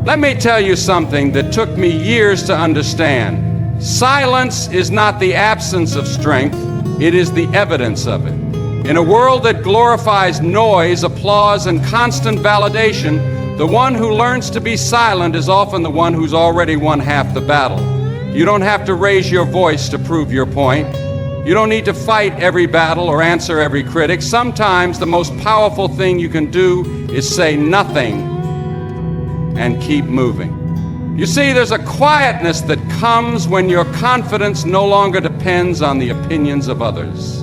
Let me tell you something that took me years to understand. Silence is not the absence of strength, it is the evidence of it. In a world that glorifies noise, applause, and constant validation, the one who learns to be silent is often the one who's already won half the battle. You don't have to raise your voice to prove your point. You don't need to fight every battle or answer every critic. Sometimes the most powerful thing you can do is say nothing and keep moving. You see, there's a quietness that comes when your confidence no longer depends on the opinions of others.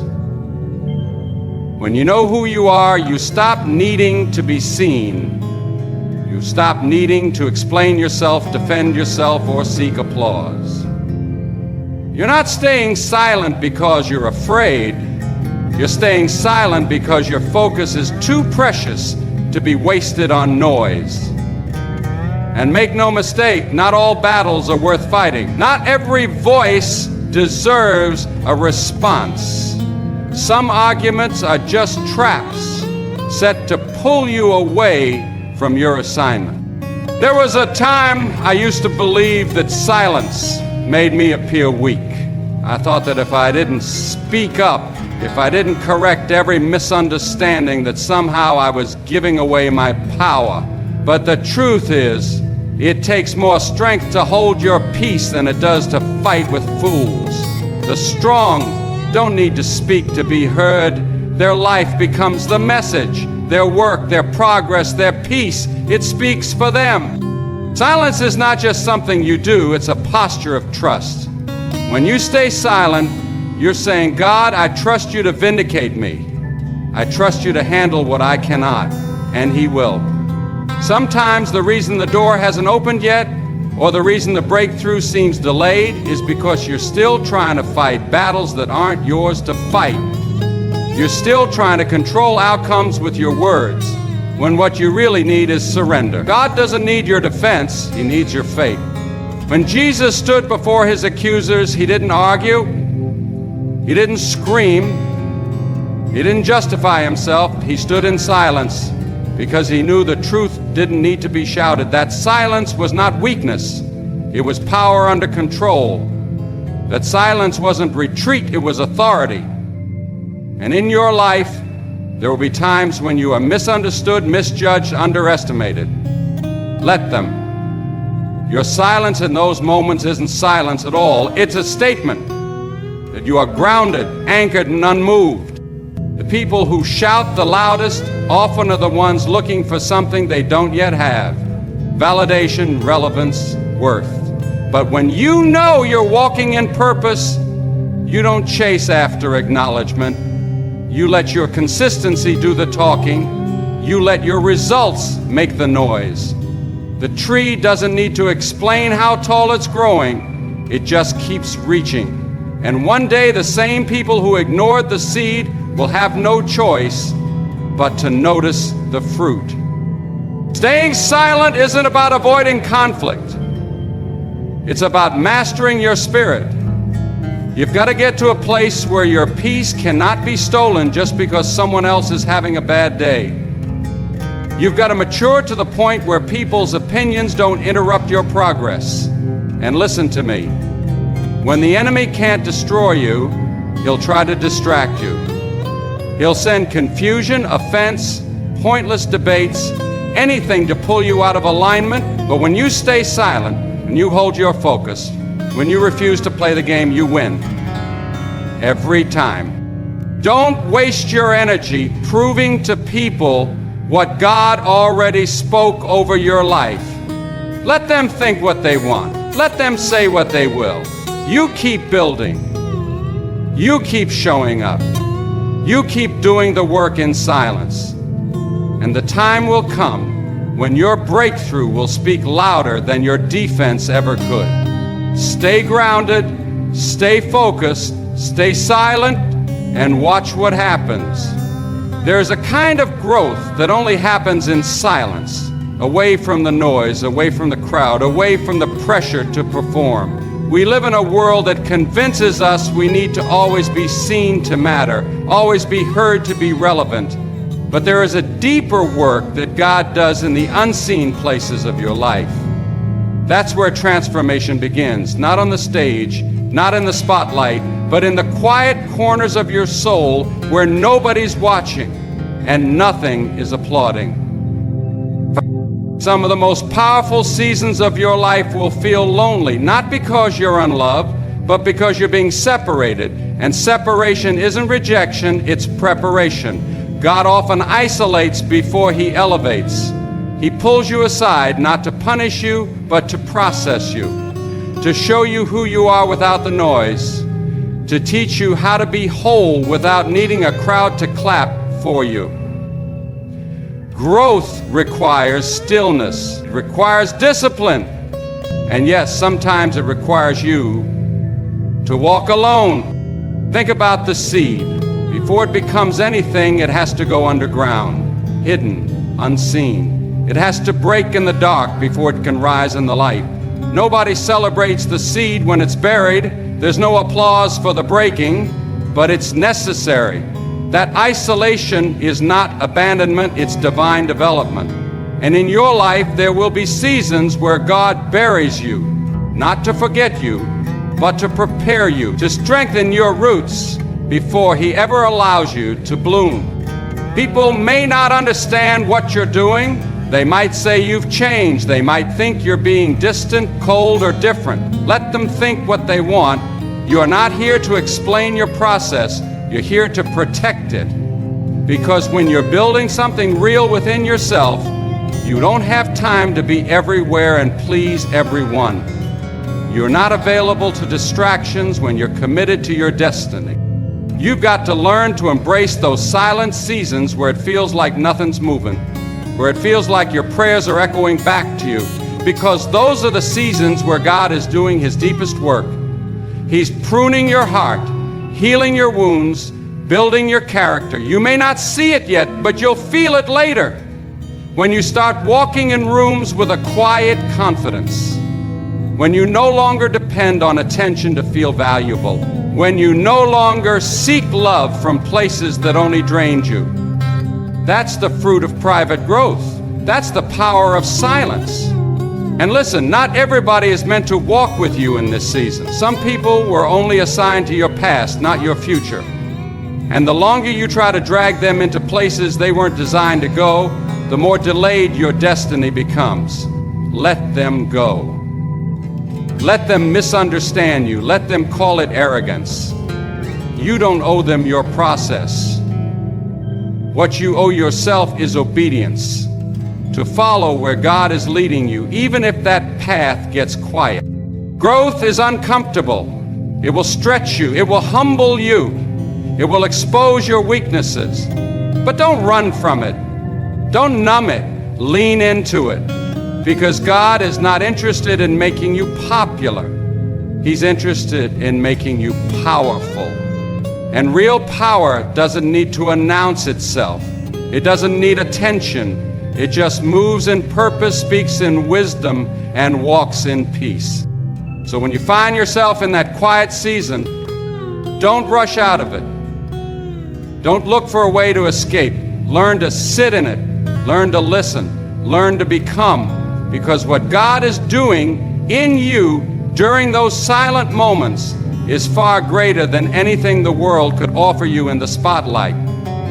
When you know who you are, you stop needing to be seen. You stop needing to explain yourself, defend yourself, or seek applause. You're not staying silent because you're afraid. You're staying silent because your focus is too precious to be wasted on noise. And make no mistake, not all battles are worth fighting. Not every voice deserves a response. Some arguments are just traps set to pull you away from your assignment. There was a time I used to believe that silence made me appear weak. I thought that if I didn't speak up, if I didn't correct every misunderstanding, that somehow I was giving away my power. But the truth is, it takes more strength to hold your peace than it does to fight with fools. The strong don't need to speak to be heard. Their life becomes the message. Their work, their progress, their peace, it speaks for them. Silence is not just something you do, it's a posture of trust. When you stay silent, you're saying, God, I trust you to vindicate me. I trust you to handle what I cannot, and He will. Sometimes the reason the door hasn't opened yet, or the reason the breakthrough seems delayed, is because you're still trying to fight battles that aren't yours to fight. You're still trying to control outcomes with your words, when what you really need is surrender. God doesn't need your defense, He needs your faith. When Jesus stood before His accusers, He didn't argue, He didn't scream, He didn't justify Himself. He stood in silence because He knew the truth didn't need to be shouted. That silence was not weakness, it was power under control. That silence wasn't retreat, it was authority. And in your life, there will be times when you are misunderstood, misjudged, underestimated. Let them. Your silence in those moments isn't silence at all. It's a statement that you are grounded, anchored, and unmoved. The people who shout the loudest often are the ones looking for something they don't yet have: validation, relevance, worth. But when you know you're walking in purpose, you don't chase after acknowledgement. You let your consistency do the talking. You let your results make the noise. The tree doesn't need to explain how tall it's growing. It just keeps reaching. And one day the same people who ignored the seed will have no choice but to notice the fruit. Staying silent isn't about avoiding conflict. It's about mastering your spirit. You've got to get to a place where your peace cannot be stolen just because someone else is having a bad day. You've got to mature to the point where people's opinions don't interrupt your progress. And listen to me. When the enemy can't destroy you, he'll try to distract you. He'll send confusion, offense, pointless debates, anything to pull you out of alignment. But when you stay silent and you hold your focus, when you refuse to play the game, you win. Every time. Don't waste your energy proving to people what God already spoke over your life. Let them think what they want. Let them say what they will. You keep building. You keep showing up. You keep doing the work in silence. And the time will come when your breakthrough will speak louder than your defense ever could. Stay grounded, stay focused, stay silent, and watch what happens. There's a kind of growth that only happens in silence, away from the noise, away from the crowd, away from the pressure to perform. We live in a world that convinces us we need to always be seen to matter, always be heard to be relevant. But there is a deeper work that God does in the unseen places of your life. That's where transformation begins, not on the stage, not in the spotlight, but in the quiet corners of your soul where nobody's watching and nothing is applauding. Some of the most powerful seasons of your life will feel lonely, not because you're unloved, but because you're being separated. And separation isn't rejection, it's preparation. God often isolates before He elevates. He pulls you aside not to punish you, but to process you, to show you who you are without the noise, to teach you how to be whole without needing a crowd to clap for you. Growth requires stillness, it requires discipline, and yes, sometimes it requires you to walk alone. Think about the seed. Before it becomes anything, it has to go underground, hidden, unseen. It has to break in the dark before it can rise in the light. Nobody celebrates the seed when it's buried. There's no applause for the breaking, but it's necessary. That isolation is not abandonment, it's divine development. And in your life, there will be seasons where God buries you, not to forget you, but to prepare you, to strengthen your roots before He ever allows you to bloom. People may not understand what you're doing. They might say you've changed. They might think you're being distant, cold, or different. Let them think what they want. You are not here to explain your process. You're here to protect it. Because when you're building something real within yourself, you don't have time to be everywhere and please everyone. You're not available to distractions when you're committed to your destiny. You've got to learn to embrace those silent seasons where it feels like nothing's moving, where it feels like your prayers are echoing back to you, because those are the seasons where God is doing His deepest work. He's pruning your heart, healing your wounds, building your character. You may not see it yet, but you'll feel it later when you start walking in rooms with a quiet confidence, when you no longer depend on attention to feel valuable, when you no longer seek love from places that only drained you. That's the fruit of private growth. That's the power of silence. And listen, not everybody is meant to walk with you in this season. Some people were only assigned to your past, not your future. And the longer you try to drag them into places they weren't designed to go, the more delayed your destiny becomes. Let them go. Let them misunderstand you. Let them call it arrogance. You don't owe them your process. What you owe yourself is obedience, to follow where God is leading you, even if that path gets quiet. Growth is uncomfortable. It will stretch you. It will humble you. It will expose your weaknesses. But don't run from it. Don't numb it. Lean into it. Because God is not interested in making you popular. He's interested in making you powerful. And real power doesn't need to announce itself. It doesn't need attention. It just moves in purpose, speaks in wisdom, and walks in peace. So when you find yourself in that quiet season, don't rush out of it. Don't look for a way to escape. Learn to sit in it. Learn to listen. Learn to become. Because what God is doing in you during those silent moments is far greater than anything the world could offer you in the spotlight.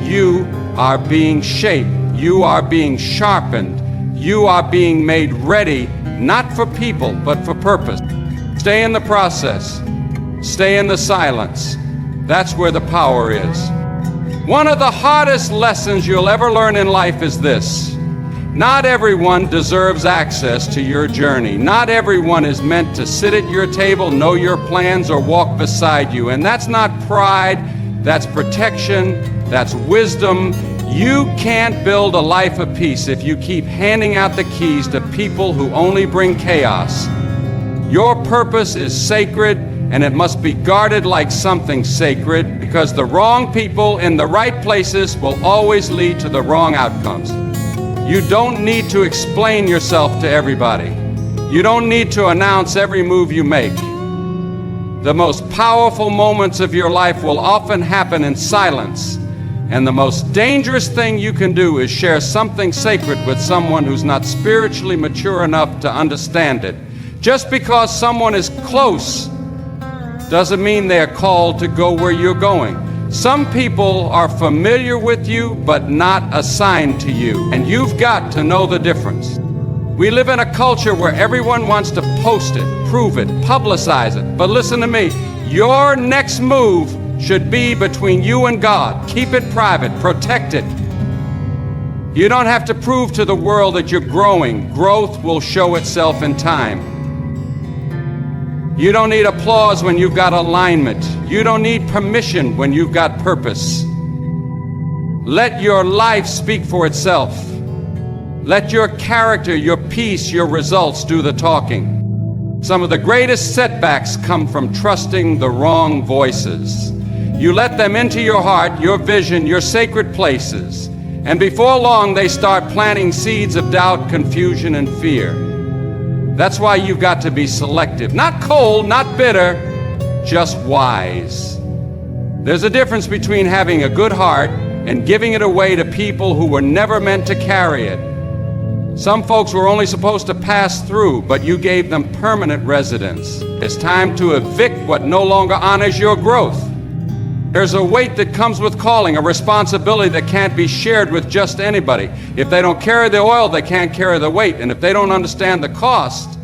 You are being shaped. You are being sharpened. You are being made ready, not for people, but for purpose. Stay in the process. Stay in the silence. That's where the power is. One of the hardest lessons you'll ever learn in life is this. Not everyone deserves access to your journey. Not everyone is meant to sit at your table, know your plans, or walk beside you. And that's not pride, that's protection, that's wisdom. You can't build a life of peace if you keep handing out the keys to people who only bring chaos. Your purpose is sacred, and it must be guarded like something sacred, because the wrong people in the right places will always lead to the wrong outcomes. You don't need to explain yourself to everybody. You don't need to announce every move you make. The most powerful moments of your life will often happen in silence, and the most dangerous thing you can do is share something sacred with someone who's not spiritually mature enough to understand it. Just because someone is close doesn't mean they're called to go where you're going. Some people are familiar with you, but not assigned to you, and you've got to know the difference. We live in a culture where everyone wants to post it, prove it, publicize it. But listen to me, your next move should be between you and God. Keep it private, protect it. You don't have to prove to the world that you're growing. Growth will show itself in time. You don't need applause when you've got alignment. You don't need permission when you've got purpose. Let your life speak for itself. Let your character, your peace, your results do the talking. Some of the greatest setbacks come from trusting the wrong voices. You let them into your heart, your vision, your sacred places, and before long they start planting seeds of doubt, confusion, and fear. That's why you've got to be selective. Not cold, not bitter, just wise. There's a difference between having a good heart and giving it away to people who were never meant to carry it. Some folks were only supposed to pass through, but you gave them permanent residence. It's time to evict what no longer honors your growth. There's a weight that comes with calling, a responsibility that can't be shared with just anybody. If they don't carry the oil, they can't carry the weight. And if they don't understand the cost,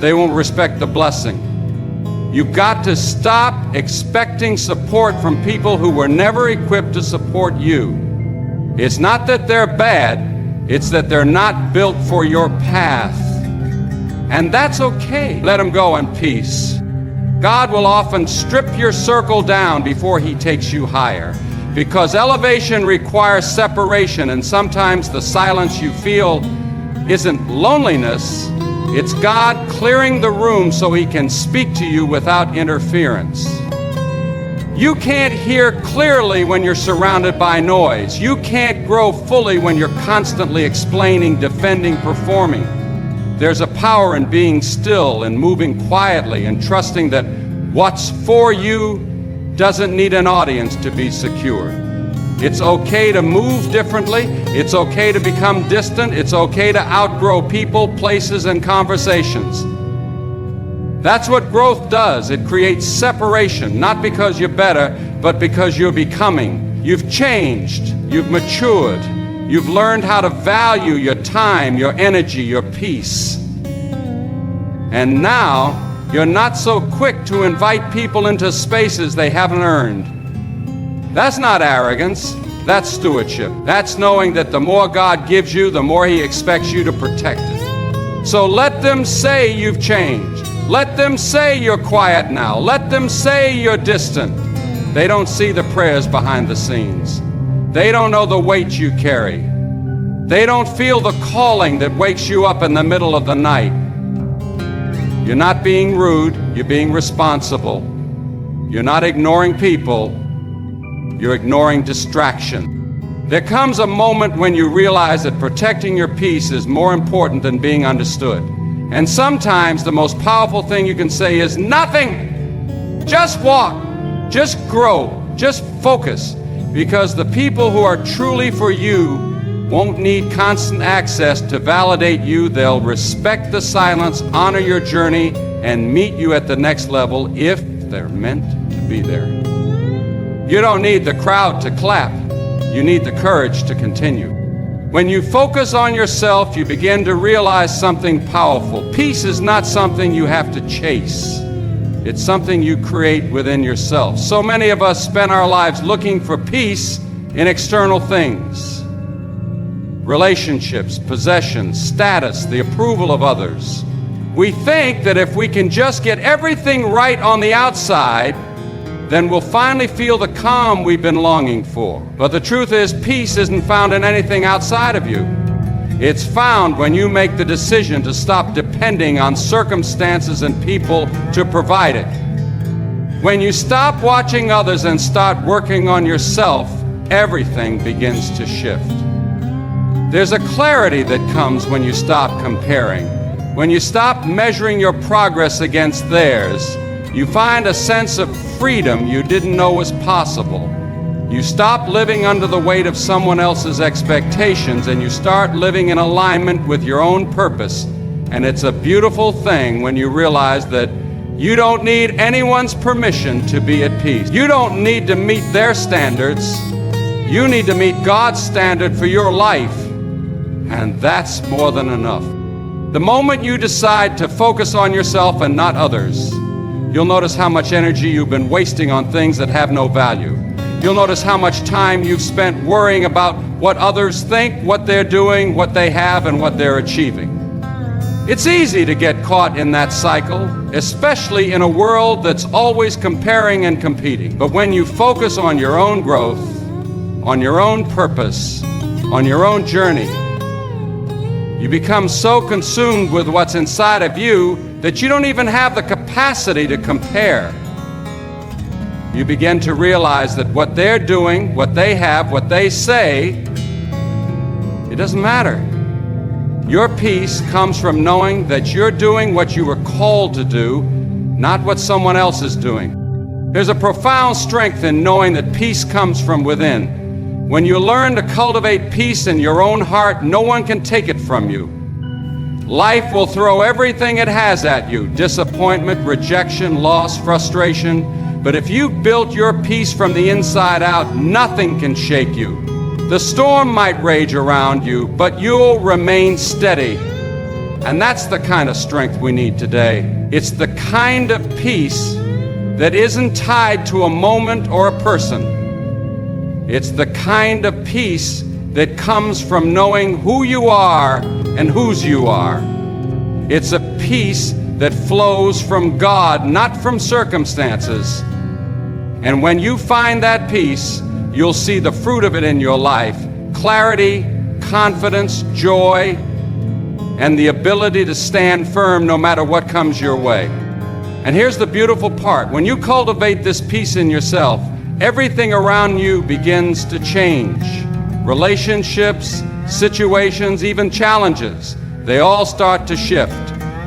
they won't respect the blessing. You've got to stop expecting support from people who were never equipped to support you. It's not that they're bad, it's that they're not built for your path. And that's okay. Let them go in peace. God will often strip your circle down before He takes you higher, because elevation requires separation, and sometimes the silence you feel isn't loneliness, it's God clearing the room so He can speak to you without interference. You can't hear clearly when you're surrounded by noise. You can't grow fully when you're constantly explaining, defending, performing. There's a power in being still and moving quietly and trusting that what's for you doesn't need an audience to be secured. It's okay to move differently. It's okay to become distant. It's okay to outgrow people, places, and conversations. That's what growth does. It creates separation, not because you're better, but because you're becoming. You've changed. You've matured. You've learned how to value your time, your energy, your peace. And now, you're not so quick to invite people into spaces they haven't earned. That's not arrogance. That's stewardship. That's knowing that the more God gives you, the more He expects you to protect it. So let them say you've changed. Let them say you're quiet now. Let them say you're distant. They don't see the prayers behind the scenes. They don't know the weight you carry. They don't feel the calling that wakes you up in the middle of the night. You're not being rude, you're being responsible. You're not ignoring people, you're ignoring distraction. There comes a moment when you realize that protecting your peace is more important than being understood. And sometimes the most powerful thing you can say is nothing. Just walk, just grow, just focus. Because the people who are truly for you won't need constant access to validate you. They'll respect the silence, honor your journey, and meet you at the next level if they're meant to be there. You don't need the crowd to clap. You need the courage to continue. When you focus on yourself, you begin to realize something powerful. Peace is not something you have to chase. It's something you create within yourself. So many of us spend our lives looking for peace in external things. Relationships, possessions, status, the approval of others. We think that if we can just get everything right on the outside, then we'll finally feel the calm we've been longing for. But the truth is, peace isn't found in anything outside of you. It's found when you make the decision to stop depending on circumstances and people to provide it. When you stop watching others and start working on yourself, everything begins to shift. There's a clarity that comes when you stop comparing. When you stop measuring your progress against theirs, you find a sense of freedom you didn't know was possible. You stop living under the weight of someone else's expectations and you start living in alignment with your own purpose. And it's a beautiful thing when you realize that you don't need anyone's permission to be at peace. You don't need to meet their standards. You need to meet God's standard for your life, and that's more than enough. The moment you decide to focus on yourself and not others, you'll notice how much energy you've been wasting on things that have no value. You'll notice how much time you've spent worrying about what others think, what they're doing, what they have, and what they're achieving. It's easy to get caught in that cycle, especially in a world that's always comparing and competing. But when you focus on your own growth, on your own purpose, on your own journey, you become so consumed with what's inside of you that you don't even have the capacity to compare. You begin to realize that what they're doing, what they have, what they say, it doesn't matter. Your peace comes from knowing that you're doing what you were called to do, not what someone else is doing. There's a profound strength in knowing that peace comes from within. When you learn to cultivate peace in your own heart, no one can take it from you. Life will throw everything it has at you: disappointment, rejection, loss, frustration. But if you built your peace from the inside out, nothing can shake you. The storm might rage around you, but you'll remain steady. And that's the kind of strength we need today. It's the kind of peace that isn't tied to a moment or a person. It's the kind of peace that comes from knowing who you are and whose you are. It's a peace that flows from God, not from circumstances. And when you find that peace, you'll see the fruit of it in your life: clarity, confidence, joy, and the ability to stand firm no matter what comes your way. And here's the beautiful part: when you cultivate this peace in yourself, everything around you begins to change. Relationships, situations, even challenges, they all start to shift.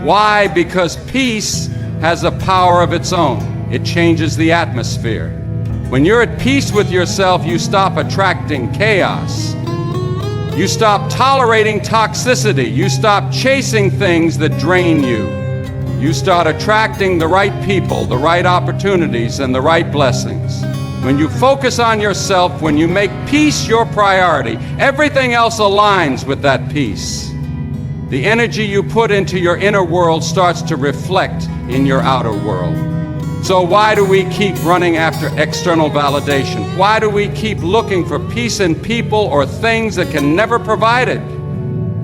Why? Because peace has a power of its own. It changes the atmosphere. When you're at peace with yourself, you stop attracting chaos. You stop tolerating toxicity. You stop chasing things that drain you. You start attracting the right people, the right opportunities, and the right blessings. When you focus on yourself, when you make peace your priority, everything else aligns with that peace. The energy you put into your inner world starts to reflect in your outer world. So why do we keep running after external validation? Why do we keep looking for peace in people or things that can never provide it?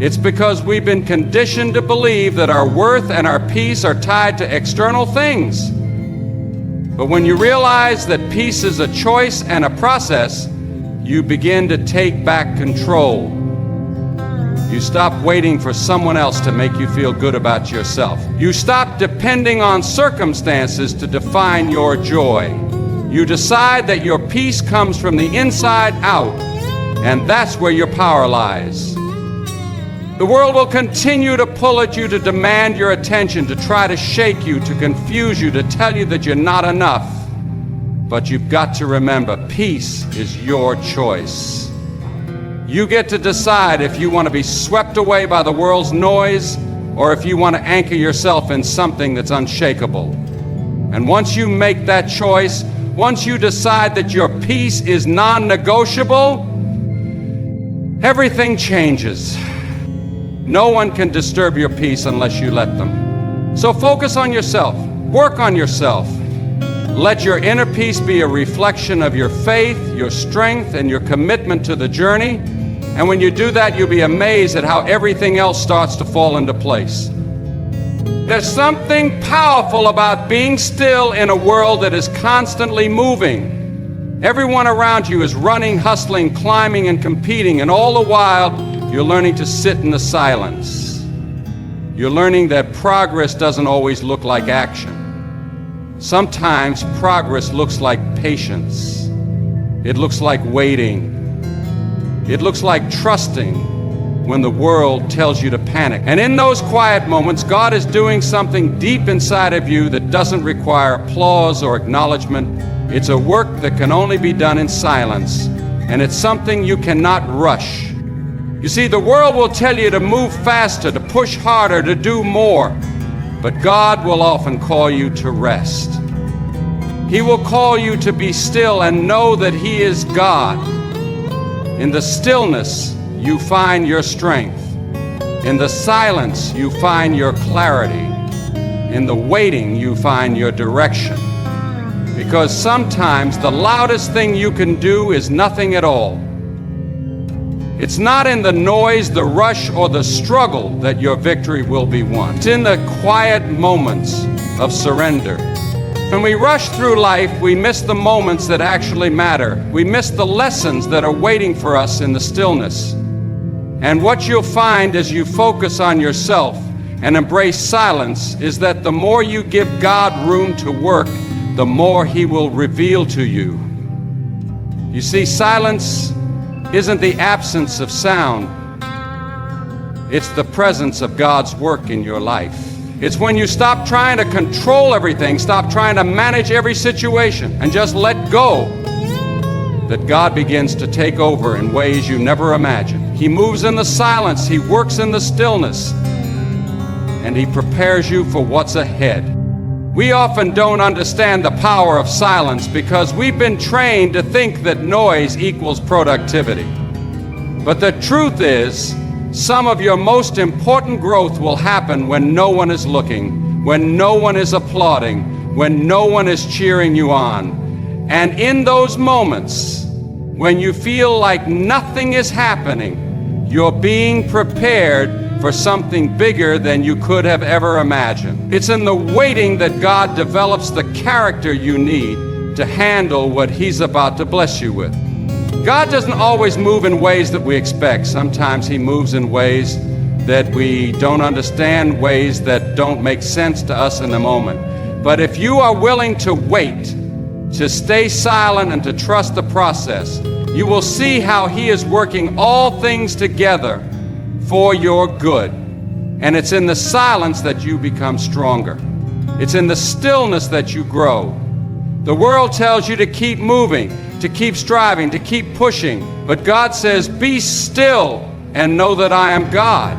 It's because we've been conditioned to believe that our worth and our peace are tied to external things. But when you realize that peace is a choice and a process, you begin to take back control. You stop waiting for someone else to make you feel good about yourself. You stop depending on circumstances to define your joy. You decide that your peace comes from the inside out, and that's where your power lies. The world will continue to pull at you, to demand your attention, to try to shake you, to confuse you, to tell you that you're not enough. But you've got to remember, peace is your choice. You get to decide if you want to be swept away by the world's noise or if you want to anchor yourself in something that's unshakable. And once you make that choice, once you decide that your peace is non-negotiable, everything changes. No one can disturb your peace unless you let them. So focus on yourself. Work on yourself. Let your inner peace be a reflection of your faith, your strength, and your commitment to the journey. And when you do that, you'll be amazed at how everything else starts to fall into place. There's something powerful about being still in a world that is constantly moving. Everyone around you is running, hustling, climbing, and competing, and all the while, you're learning to sit in the silence. You're learning that progress doesn't always look like action. Sometimes progress looks like patience. It looks like waiting. It looks like trusting when the world tells you to panic. And in those quiet moments, God is doing something deep inside of you that doesn't require applause or acknowledgement. It's a work that can only be done in silence, and it's something you cannot rush. You see, the world will tell you to move faster, to push harder, to do more. But God will often call you to rest. He will call you to be still and know that He is God. In the stillness, you find your strength. In the silence, you find your clarity. In the waiting, you find your direction. Because sometimes the loudest thing you can do is nothing at all. It's not in the noise, the rush, or the struggle that your victory will be won. It's in the quiet moments of surrender. When we rush through life, we miss the moments that actually matter. We miss the lessons that are waiting for us in the stillness. And what you'll find as you focus on yourself and embrace silence is that the more you give God room to work, the more He will reveal to you. You see, silence isn't the absence of sound. It's the presence of God's work in your life. It's when you stop trying to control everything, stop trying to manage every situation, and just let go, that God begins to take over in ways you never imagined. He moves in the silence, He works in the stillness, and He prepares you for what's ahead. We often don't understand the power of silence because we've been trained to think that noise equals productivity. But the truth is, some of your most important growth will happen when no one is looking, when no one is applauding, when no one is cheering you on. And in those moments, when you feel like nothing is happening, you're being prepared for something bigger than you could have ever imagined. It's in the waiting that God develops the character you need to handle what He's about to bless you with. God doesn't always move in ways that we expect. Sometimes He moves in ways that we don't understand, ways that don't make sense to us in the moment. But if you are willing to wait, to stay silent and to trust the process, you will see how He is working all things together for your good. And it's in the silence that you become stronger. It's in the stillness that you grow. The world tells you to keep moving, to keep striving, to keep pushing. But God says, be still and know that I am God.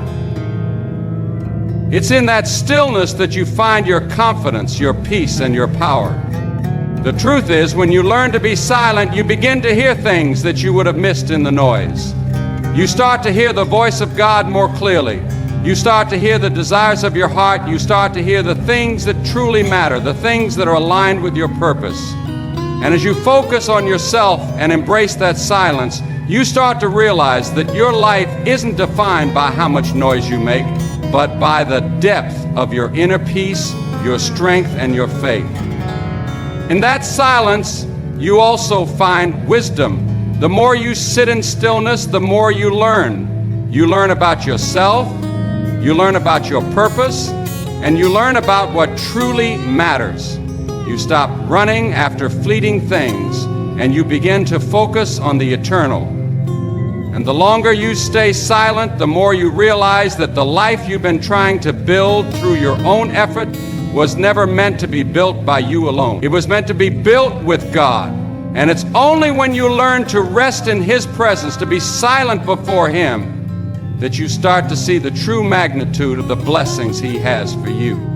It's in that stillness that you find your confidence, your peace, and your power. The truth is, when you learn to be silent, you begin to hear things that you would have missed in the noise. You start to hear the voice of God more clearly. You start to hear the desires of your heart. You start to hear the things that truly matter, the things that are aligned with your purpose. And as you focus on yourself and embrace that silence, you start to realize that your life isn't defined by how much noise you make, but by the depth of your inner peace, your strength, and your faith. In that silence, you also find wisdom. The more you sit in stillness, the more you learn. You learn about yourself, you learn about your purpose, and you learn about what truly matters. You stop running after fleeting things, and you begin to focus on the eternal. And the longer you stay silent, the more you realize that the life you've been trying to build through your own effort was never meant to be built by you alone. It was meant to be built with God. And it's only when you learn to rest in His presence, to be silent before Him, that you start to see the true magnitude of the blessings He has for you.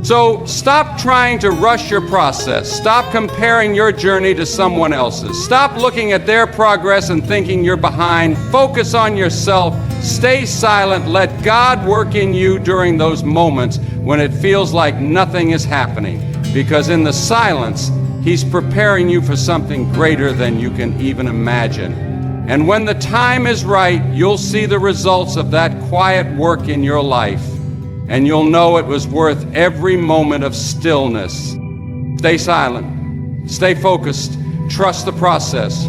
So stop trying to rush your process. Stop comparing your journey to someone else's. Stop looking at their progress and thinking you're behind. Focus on yourself. Stay silent. Let God work in you during those moments when it feels like nothing is happening. Because in the silence, He's preparing you for something greater than you can even imagine. And when the time is right, you'll see the results of that quiet work in your life, and you'll know it was worth every moment of stillness. Stay silent, stay focused, trust the process.